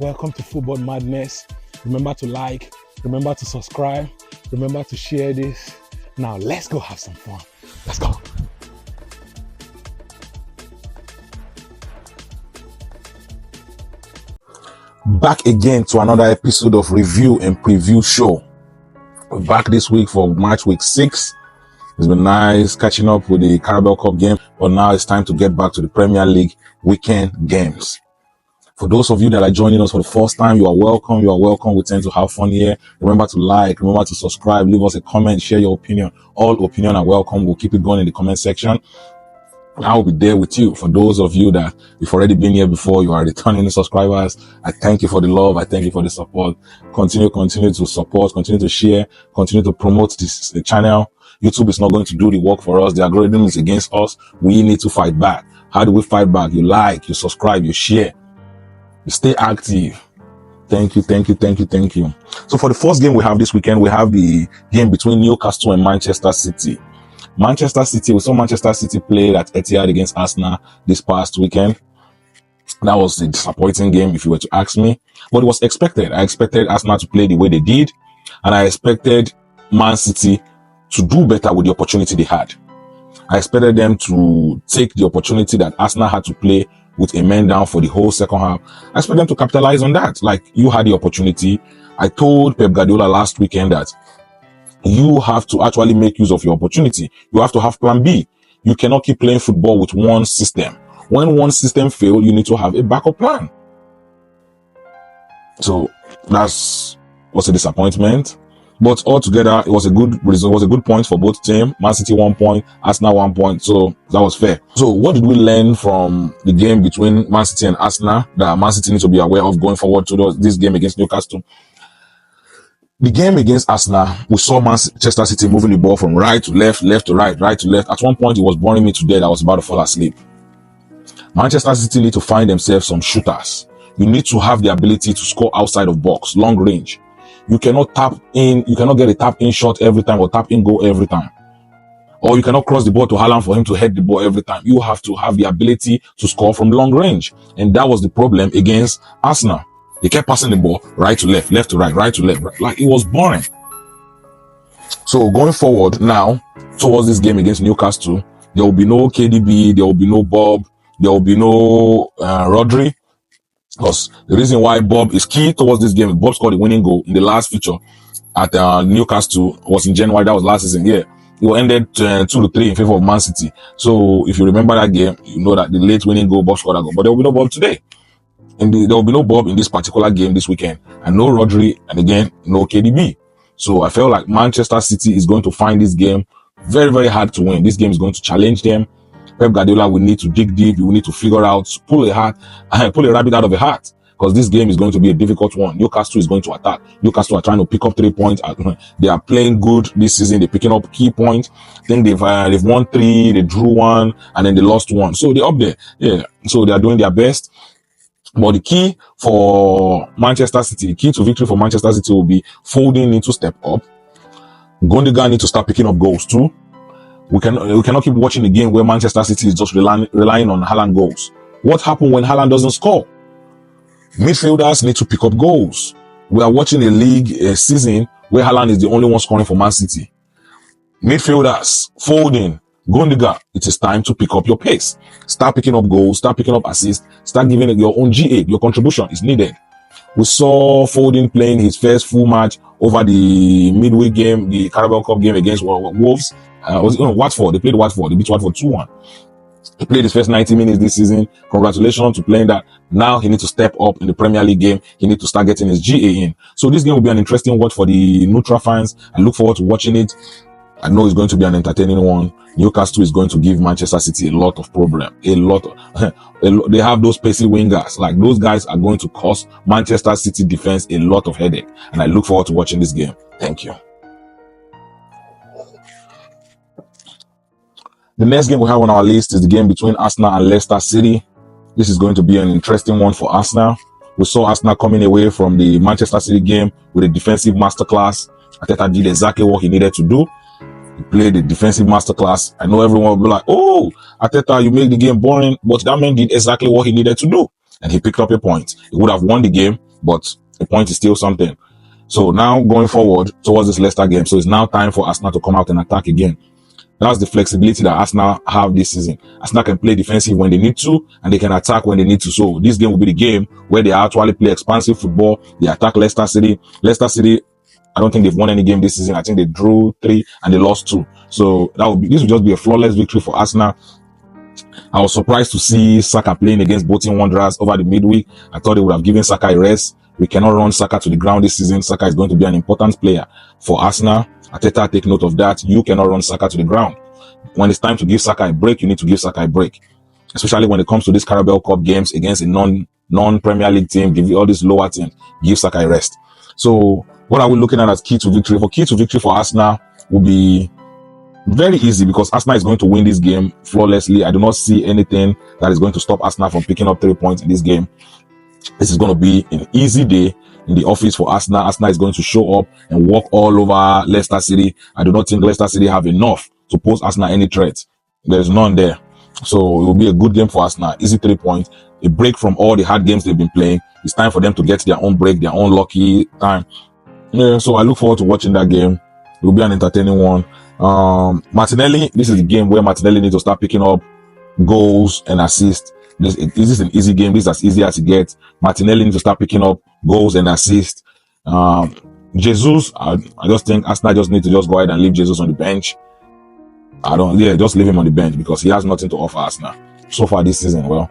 Welcome to Football Madness. Remember to like, remember to subscribe, remember to share this. Now let's go have some fun. Let's go. Back again to another episode of Review and Preview Show. We're back this week for match week 6. It's been nice catching up with the Carabao Cup game, but now it's time to get back to the Premier League weekend games. For those of you that are joining us for the first time, you are welcome. You are welcome. We tend to have fun here. Remember to like, remember to subscribe, leave us a comment, share your opinion. All opinion are welcome. We'll keep it going in the comment section. I'll be there with you. For those of you that you've already been here before, you are returning subscribers. I thank you for the love. I thank you for the support. Continue to support, continue to share, continue to promote this channel. YouTube is not going to do the work for us. The algorithm is against us. We need to fight back. How do we fight back? You like, you subscribe, you share, you stay active. Thank you. So for the first game we have this weekend, we have the game between Newcastle and Manchester City. We saw Manchester City play at Etihad against Arsenal this past weekend. That was a disappointing game if you were to ask me, but it was expected. I expected Arsenal to play the way they did, and I expected Man City to do better with the opportunity they had. I expected them to take the opportunity that Arsenal had to play with a man down for the whole second half. I expect them to capitalize on that. Like, you had the opportunity. I told Pep Guardiola last weekend that you have to actually make use of your opportunity. You have to have plan B. You cannot keep playing football with one system. When one system fails, you need to have a backup plan. So was a disappointment. But altogether, it was a good result. It was a good point for both teams. Man City 1 point, Arsenal 1 point. So that was fair. So what did we learn from the game between Man City and Arsenal that Man City needs to be aware of going forward to this game against Newcastle? The game against Arsenal, we saw Manchester City moving the ball from right to left, left to right, right to left. At one point, it was boring me to death. I was about to fall asleep. Manchester City need to find themselves some shooters. You need to have the ability to score outside of box, long range. You cannot tap in, you cannot get a tap in shot every time or tap in goal every time. Or you cannot cross the ball to Haaland for him to head the ball every time. You have to have the ability to score from long range. And that was the problem against Arsenal. They kept passing the ball right to left, left to right, right to left. Like, it was boring. So going forward now, towards this game against Newcastle, there will be no KDB, there will be no Bob, there will be no Rodri. Because the reason why Bob is key towards this game, Bob scored the winning goal in the last feature at Newcastle, was in January. That was last season. Yeah, it ended 2-3 in favor of Man City. So if you remember that game, you know that the late winning goal, Bob scored that goal. But there will be no Bob today. And there will be no Bob in this particular game this weekend. And no Rodri, and again, no KDB. So I felt like Manchester City is going to find this game very, very hard to win. This game is going to challenge them. Pep Guardiola will need to dig deep. You will need to figure out, pull a rabbit out of a hat, because this game is going to be a difficult one. Newcastle is going to attack. Newcastle are trying to pick up 3 points. They are playing good this season. They're picking up key points. I think they've won 3, they drew 1, and then they lost 1. So they're up there. Yeah. So they are doing their best. But the key for Manchester City, the key to victory for Manchester City will be Foden need to step up. Gundogan need to start picking up goals too. We cannot keep watching the game where Manchester City is just relying on Haaland goals. What happens when Haaland doesn't score? Midfielders need to pick up goals. We are watching a season where Haaland is the only one scoring for Man City. Midfielders, Foden, Gundogan, it is time to pick up your pace. Start picking up goals, start picking up assists, start giving it your own GA. Your contribution is needed. We saw Foden playing his first full match over the midweek game, the Carabao Cup game against Wolves. Watford. They played Watford. They beat Watford 2-1. He played his first 90 minutes this season. Congratulations to playing that. Now he needs to step up in the Premier League game. He needs to start getting his GA in. So this game will be an interesting watch for the neutral fans. I look forward to watching it. I know it's going to be an entertaining one. Newcastle is going to give Manchester City a lot of problem. They have those pacey wingers. Like, those guys are going to cause Manchester City defense a lot of headache. And I look forward to watching this game. Thank you. The next game we have on our list is the game between Arsenal and Leicester City. This is going to be an interesting one for Arsenal. We saw Arsenal coming away from the Manchester City game with a defensive masterclass. Arteta did exactly what he needed to do. He played the defensive masterclass. I know everyone will be like, oh, Arteta, you made the game boring, but that man did exactly what he needed to do. And he picked up a point. He would have won the game but a point is still something. So now going forward towards this Leicester game, so it's now time for Arsenal to come out and attack again. That's the flexibility that Arsenal have this season. Arsenal can play defensive when they need to, and they can attack when they need to. So this game will be the game where they actually play expansive football. They attack Leicester City. Leicester City, I don't think they've won any game this season. I think they drew 3 and they lost 2. So this will just be a flawless victory for Arsenal. I was surprised to see Saka playing against Bolton Wanderers over the midweek. I thought they would have given Saka a rest. We cannot run Saka to the ground this season. Saka is going to be an important player for Arsenal. Arteta, take note of that. You cannot run Saka to the ground. When it's time to give Saka a break, you need to give Saka a break. Especially when it comes to these Carabao Cup games against a non-Premier League team, give all these lower teams, give Saka a rest. So what are we looking at as key to victory? Key to victory for Arsenal will be very easy because Arsenal is going to win this game flawlessly. I do not see anything that is going to stop Arsenal from picking up 3 points in this game. This is going to be an easy day in the office for Arsenal. Arsenal is going to show up and walk all over Leicester City. I do not think Leicester City have enough to pose Arsenal any threat. There's none there. So it will be a good game for Arsenal. Easy 3 points. A break from all the hard games they've been playing. It's time for them to get their own break, their own lucky time. Yeah, so I look forward to watching that game. It will be an entertaining one. Martinelli, this is the game where Martinelli needs to start picking up goals and assists. This is an easy game. This is as easy as it gets. Martinelli needs to start picking up goals and assists. Jesus, I just think Arsenal just need to just go ahead and leave Jesus on the bench. Just leave him on the bench because he has nothing to offer Arsenal so far this season. Well,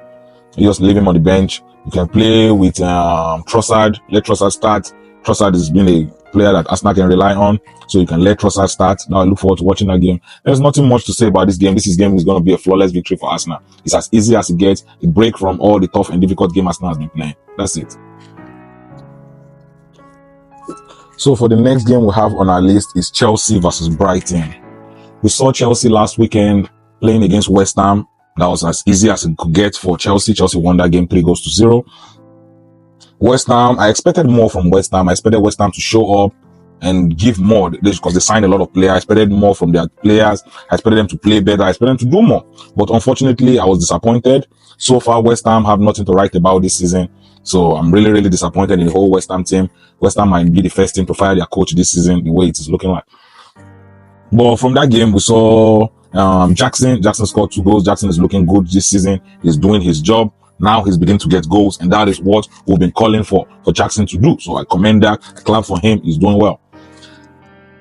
you just leave him on the bench. You can play with Trossard. Let Trossard start. Trossard has been a player that Arsenal can rely on, so you can let Trossard start. Now I look forward to watching that game. There's nothing much to say about this game. This game is going to be a flawless victory for Arsenal. It's as easy as it gets. A break from all the tough and difficult game Arsenal has been playing. That's it. So for the next game we have on our list is Chelsea versus Brighton. We saw Chelsea last weekend playing against West Ham. That was as easy as it could get for Chelsea. Chelsea won that game 3-0. West Ham, I expected more from West Ham. I expected West Ham to show up and give more because they signed a lot of players. I expected more from their players. I expected them to play better. I expected them to do more. But unfortunately, I was disappointed. So far, West Ham have nothing to write about this season. So I'm really, really disappointed in the whole West Ham team. West Ham might be the first team to fire their coach this season, the way it is looking like. But from that game, we saw Jackson. Jackson scored 2 goals. Jackson is looking good this season. He's doing his job. Now he's beginning to get goals, and that is what we've been calling for Jackson to do. So I commend that. I clap for him. He's doing well.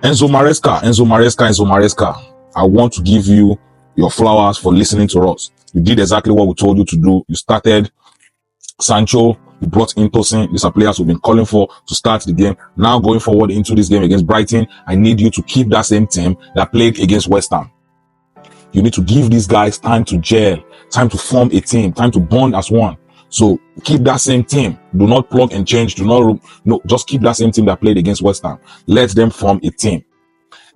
Enzo Maresca. I want to give you your flowers for listening to us. You did exactly what we told you to do. You started Sancho. You brought in Tosin. These are players we've been calling for to start the game. Now going forward into this game against Brighton, I need you to keep that same team that played against West Ham. You need to give these guys time to gel, time to form a team, time to bond as one. So keep that same team. Do not plug and change. Just keep that same team that played against West Ham. Let them form a team.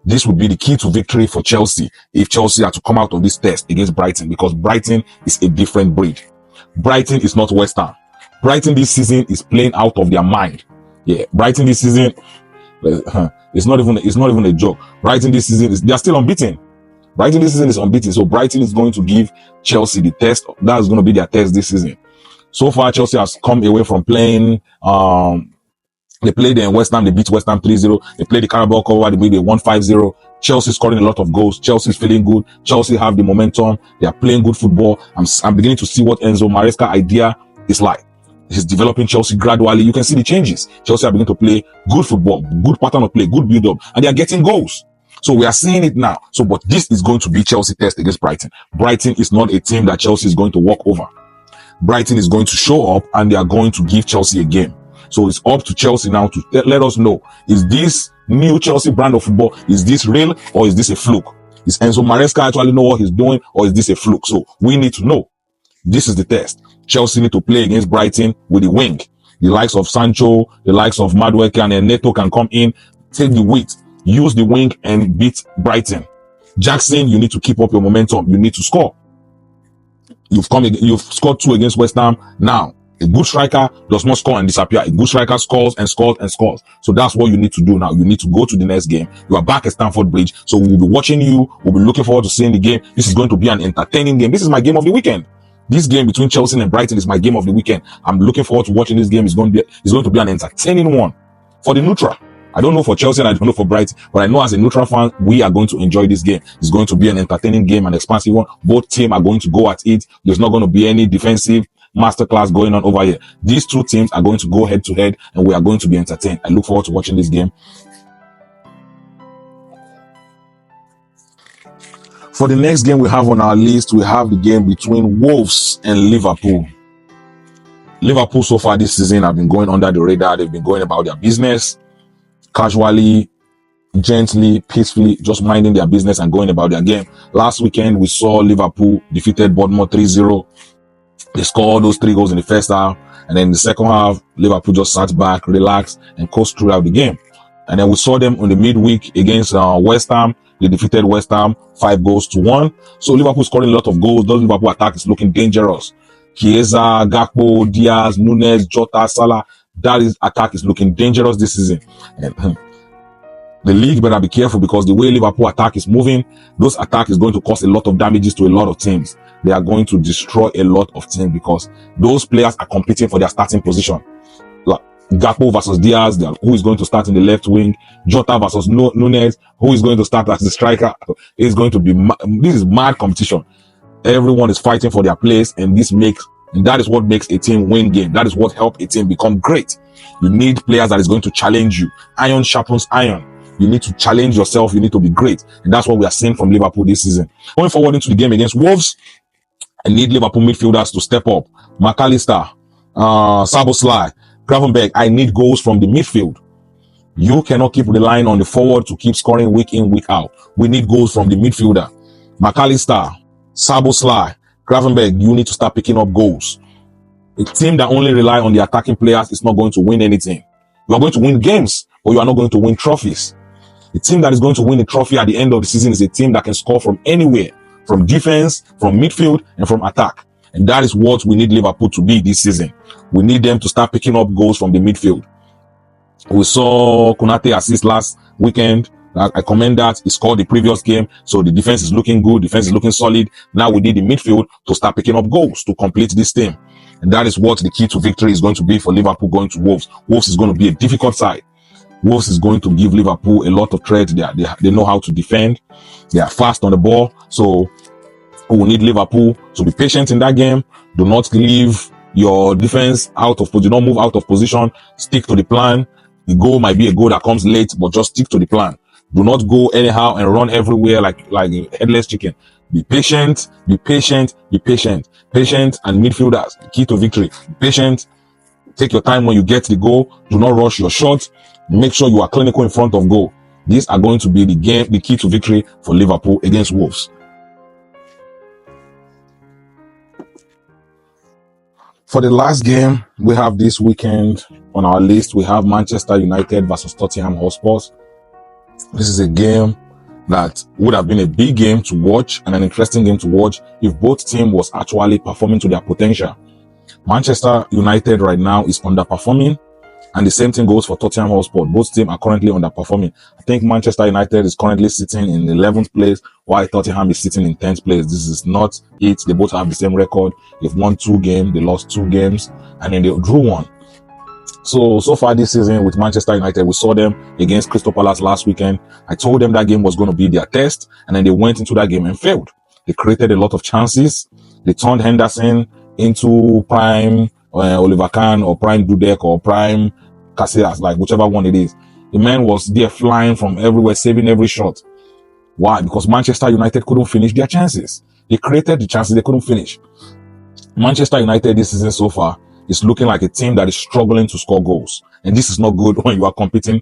This would be the key to victory for Chelsea if Chelsea are to come out of this test against Brighton, because Brighton is a different breed. Brighton is not West Ham. Brighton this season is playing out of their mind. Yeah, Brighton this season, it's not even a joke. Brighton this season they are still unbeaten. Brighton this season is unbeaten, so Brighton is going to give Chelsea the test. That's going to be their test this season. So far, Chelsea has come away from playing. They played in West Ham. They beat West Ham 3-0. They played the Carabao Cup where they won 5-0. Chelsea scoring a lot of goals. Chelsea is feeling good. Chelsea have the momentum. They are playing good football. I'm beginning to see what Enzo Maresca idea is like. He's developing Chelsea gradually. You can see the changes. Chelsea are beginning to play good football, good pattern of play, good build-up, and they are getting goals. So we are seeing it now. So, but this is going to be Chelsea test against Brighton. Brighton is not a team that Chelsea is going to walk over. Brighton is going to show up and they are going to give Chelsea a game. So it's up to Chelsea now to let us know, is this new Chelsea brand of football, is this real or is this a fluke? Is Enzo Maresca actually know what he's doing or is this a fluke? So we need to know. This is the test. Chelsea need to play against Brighton with the wing. The likes of Sancho, the likes of Madueke and Neto can come in, take the weight. Use the wing and beat Brighton. Jackson, you need to keep up your momentum. You need to score. You've scored 2 against West Ham. Now, a good striker does not score and disappear. A good striker scores and scores and scores. So that's what you need to do now. You need to go to the next game. You are back at Stamford Bridge. So we'll be watching you. We'll be looking forward to seeing the game. This is going to be an entertaining game. This is my game of the weekend. This game between Chelsea and Brighton is my game of the weekend. I'm looking forward to watching this game. It's going to be an entertaining one for the neutral. I don't know for Chelsea and I don't know for Brighton, but I know as a neutral fan, we are going to enjoy this game. It's going to be an entertaining game, an expansive one. Both teams are going to go at it. There's not going to be any defensive masterclass going on over here. These two teams are going to go head to head and we are going to be entertained. I look forward to watching this game. For the next game we have on our list, we have the game between Wolves and Liverpool. Liverpool so far this season have been going under the radar. They've been going about their business casually, gently, peacefully, just minding their business and going about their game. Last weekend, we saw Liverpool defeated Bournemouth 3-0. They scored those 3 goals in the first half. And then in the second half, Liverpool just sat back, relaxed, and coasted throughout the game. And then we saw them on the midweek against West Ham. They defeated West Ham 5-1. So Liverpool scoring a lot of goals. Those Liverpool attack is looking dangerous. Chiesa, Gakpo, Diaz, Nunes, Jota, Salah. That attack is looking dangerous this season. And the league better be careful because the way Liverpool attack is moving, those attack is going to cause a lot of damages to a lot of teams. They are going to destroy a lot of teams because those players are competing for their starting position. Like Gakpo versus Diaz, who is going to start in the left wing. Jota versus Nunes, who is going to start as the striker. It's going to be, this is mad competition. Everyone is fighting for their place and that is what makes a team win game. That is what helps a team become great. You need players that is going to challenge you. Iron sharpens iron. You need to challenge yourself. You need to be great. And that's what we are seeing from Liverpool this season. Going forward into the game against Wolves, I need Liverpool midfielders to step up. McAllister, Szoboszlai, Gravenberch. I need goals from the midfield. You cannot keep relying on the forward to keep scoring week in, week out. We need goals from the midfielder. McAllister, Szoboszlai, Gravenberch, you need to start picking up goals. A team that only rely on the attacking players is not going to win anything. You are going to win games, but you are not going to win trophies. A team that is going to win a trophy at the end of the season is a team that can score from anywhere, from defense, from midfield, and from attack. And that is what we need Liverpool to be this season. We need them to start picking up goals from the midfield. We saw Konate assist last weekend. I commend that. He scored the previous game. So the defense is looking good. Defense is looking solid. Now we need the midfield to start picking up goals to complete this team. And that is what the key to victory is going to be for Liverpool going to Wolves. Wolves is going to be a difficult side. Wolves is going to give Liverpool a lot of threat. They know how to defend. They are fast on the ball. So we will need Liverpool to be patient in that game. Do not leave your defense out of position. Do not move out of position. Stick to the plan. The goal might be a goal that comes late, but just stick to the plan. Do not go anyhow and run everywhere like a headless chicken. Be patient, be patient, be patient. Patient and midfielders, the key to victory. Be patient. Take your time when you get the goal. Do not rush your shot. Make sure you are clinical in front of goal. These are going to be the key to victory for Liverpool against Wolves. For the last game we have this weekend on our list, we have Manchester United versus Tottenham Hotspur. This is a game that would have been a big game to watch and an interesting game to watch if both teams was actually performing to their potential. Manchester United right now is underperforming, and the same thing goes for Tottenham Hotspur. Both teams are currently underperforming. I think Manchester United is currently sitting in 11th place, while Tottenham is sitting in 10th place. This is not it. They both have the same record. They've won 2 games, they lost 2 games, and then they drew 1. So far this season with Manchester United, we saw them against Crystal Palace last weekend. I told them that game was going to be their test, and then they went into that game and failed. They created a lot of chances. They turned Henderson into prime Oliver Kahn or prime Dudek or prime Casillas, like whichever one it is. The man was there flying from everywhere, saving every shot. Why? Because Manchester United couldn't finish their chances. They created the chances, they couldn't finish. Manchester United this season so far is looking like a team that is struggling to score goals. And this is not good when you are competing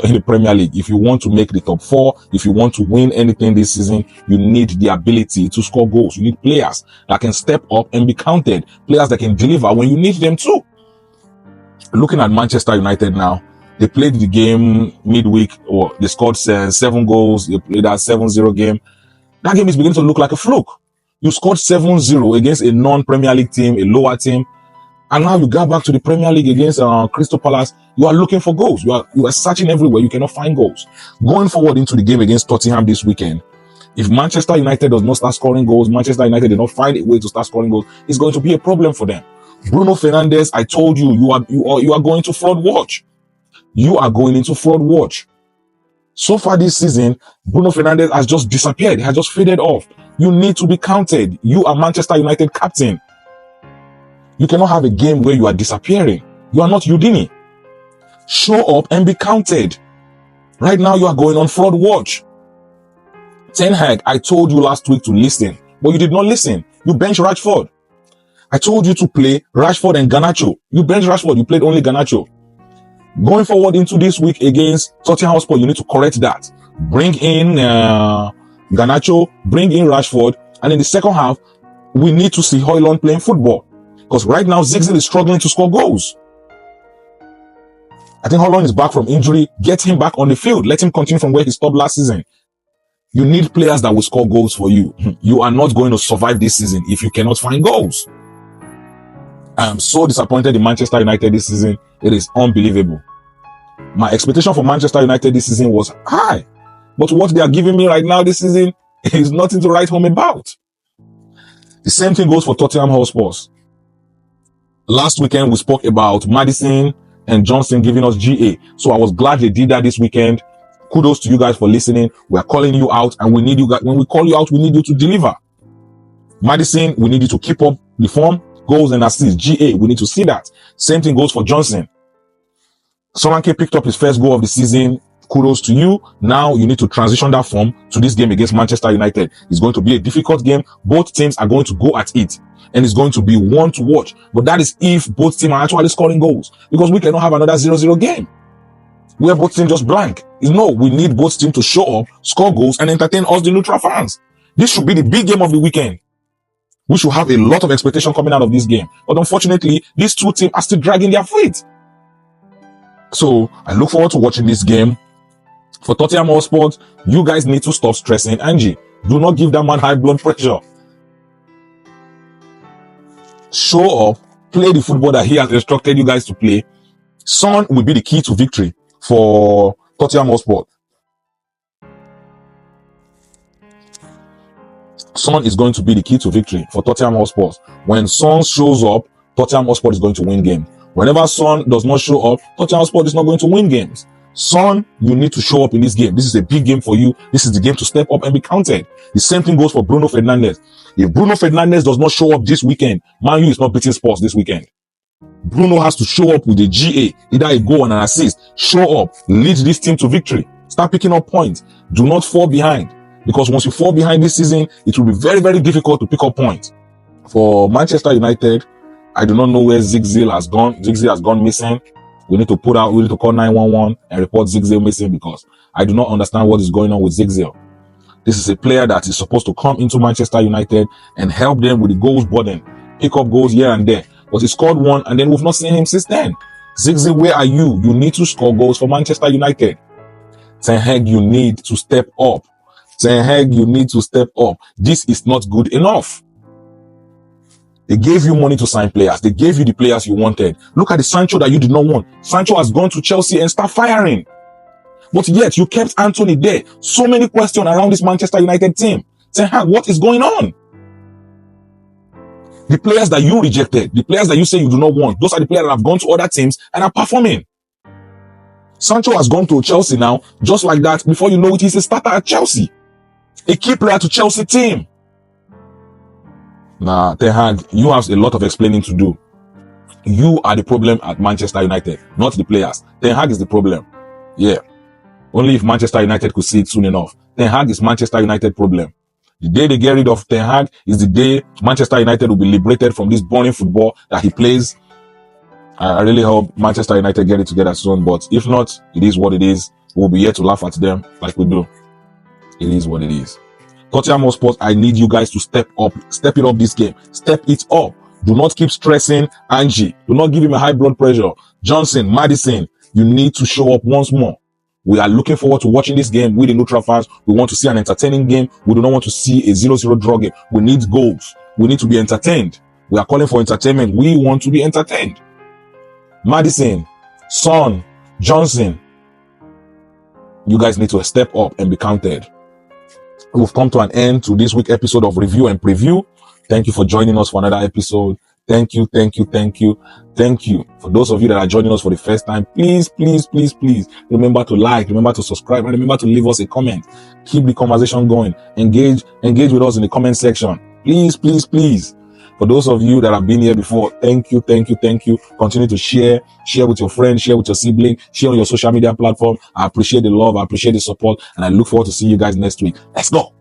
in the Premier League. If you want to make the top 4, if you want to win anything this season, you need the ability to score goals. You need players that can step up and be counted. Players that can deliver when you need them to. Looking at Manchester United now, they played the game midweek, or they scored 7 goals. They played that 7-0 game. That game is beginning to look like a fluke. You scored 7-0 against a non-Premier League team, a lower team. And now you got back to the Premier League against Crystal Palace. You are looking for goals. You are searching everywhere. You cannot find goals. Going forward into the game against Tottenham this weekend, If Manchester United does not start scoring goals, Manchester United did not find a way to start scoring goals, it's going to be a problem for them. Bruno Fernandes, I told you, you are going to fraud watch. You are going into fraud watch. So far this season, Bruno Fernandes has just disappeared. He has just faded off. You need to be counted. You are Manchester United captain. You cannot have a game where you are disappearing. You are not Udini. Show up and be counted. Right now, you are going on fraud watch. Ten Hag, I told you last week to listen, but you did not listen. You benched Rashford. I told you to play Rashford and Garnacho. You benched Rashford. You played only Garnacho. Going forward into this week against Tottenham Hotspur, you need to correct that. Bring in Garnacho, bring in Rashford, and in the second half, we need to see Højlund playing football. Because right now, Zigzag is struggling to score goals. I think Højlund is back from injury. Get him back on the field. Let him continue from where he stopped last season. You need players that will score goals for you. You are not going to survive this season if you cannot find goals. I am so disappointed in Manchester United this season. It is unbelievable. My expectation for Manchester United this season was high. But what they are giving me right now this season is nothing to write home about. The same thing goes for Tottenham Hotspur. Last weekend, we spoke about Maddison and Johnson giving us GA. So I was glad they did that this weekend. Kudos to you guys for listening. We are calling you out, and we need you guys. When we call you out, we need you to deliver. Maddison, we need you to keep up the form. Goals and assists. GA, we need to see that. Same thing goes for Johnson. Solanke picked up his first goal of the season. Kudos to you. Now you need to transition that form to this game against Manchester United. It's going to be a difficult game. Both teams are going to go at it. And it's going to be one to watch. But that is if both teams are actually scoring goals. Because we cannot have another 0-0 game where both teams just blank. No, we need both teams to show up, score goals, and entertain us, the neutral fans. This should be the big game of the weekend. We should have a lot of expectation coming out of this game. But unfortunately, these two teams are still dragging their feet. So I look forward to watching this game. For Tottenham Hotspur, you guys need to stop stressing Angie. Do not give that man high blood pressure. Show up, play the football that he has instructed you guys to play. Son will be the key to victory for Tottenham Hotspur. Son is going to be the key to victory for Tottenham Hotspur. When Son shows up, Tottenham Hotspur is going to win games. Whenever Son does not show up, Tottenham Hotspur is not going to win games. Son, you need to show up in this game. This is a big game for you. This is the game to step up and be counted. The same thing goes for Bruno Fernandes. If Bruno Fernandes does not show up this weekend, Man U is not beating Spurs this weekend. Bruno has to show up with a GA, either a goal and an assist. Show up, lead this team to victory. Start picking up points. Do not fall behind. Because once you fall behind this season, it will be very, very difficult to pick up points. For Manchester United, I do not know where Zigzag has gone. Zigzag has gone missing. We need to call 911 and report Zigzag missing because I do not understand what is going on with Zigzag. This is a player that is supposed to come into Manchester United and help them with the goals burden, pick up goals here and there. But he scored one and then we've not seen him since then. Zigzag, where are you? You need to score goals for Manchester United. Ten Hag, you need to step up. Ten Hag, you need to step up. This is not good enough. They gave you money to sign players. They gave you the players you wanted. Look at the Sancho that you did not want. Sancho has gone to Chelsea and start firing. But yet, you kept Anthony there. So many questions around this Manchester United team. Ten Hag, what is going on? The players that you rejected, the players that you say you do not want, those are the players that have gone to other teams and are performing. Sancho has gone to Chelsea now, just like that. Before you know it, he's a starter at Chelsea. A key player to Chelsea team. Nah, Ten Hag, you have a lot of explaining to do. You are the problem at Manchester United, not the players. Ten Hag is the problem. Yeah. Only if Manchester United could see it soon enough. Ten Hag is Manchester United problem. The day they get rid of Ten Hag is the day Manchester United will be liberated from this boring football that he plays. I really hope Manchester United get it together soon, but if not, it is what it is. We'll be here to laugh at them like we do. It is what it is. Tottenham Hotspur, I need you guys to step up. Step it up this game. Step it up. Do not keep stressing Angie. Do not give him a high blood pressure. Johnson, Maddison, you need to show up once more. We are looking forward to watching this game with the neutral fans. We want to see an entertaining game. We do not want to see a 0-0 draw game. We need goals. We need to be entertained. We are calling for entertainment. We want to be entertained. Maddison, Son, Johnson, you guys need to step up and be counted. we've come to an end to this week's episode of Review and Preview. Thank you for joining us for another episode. Thank you. For those of you that are joining us for the first time, please remember to like, remember to subscribe, and remember to leave us a comment. Keep the conversation going. Engage with us in the comment section. Please. For those of you that have been here before, thank you. Continue to share with your friends, share with your sibling, share on your social media platform. I appreciate the love, I appreciate the support, and I look forward to seeing you guys next week. Let's go.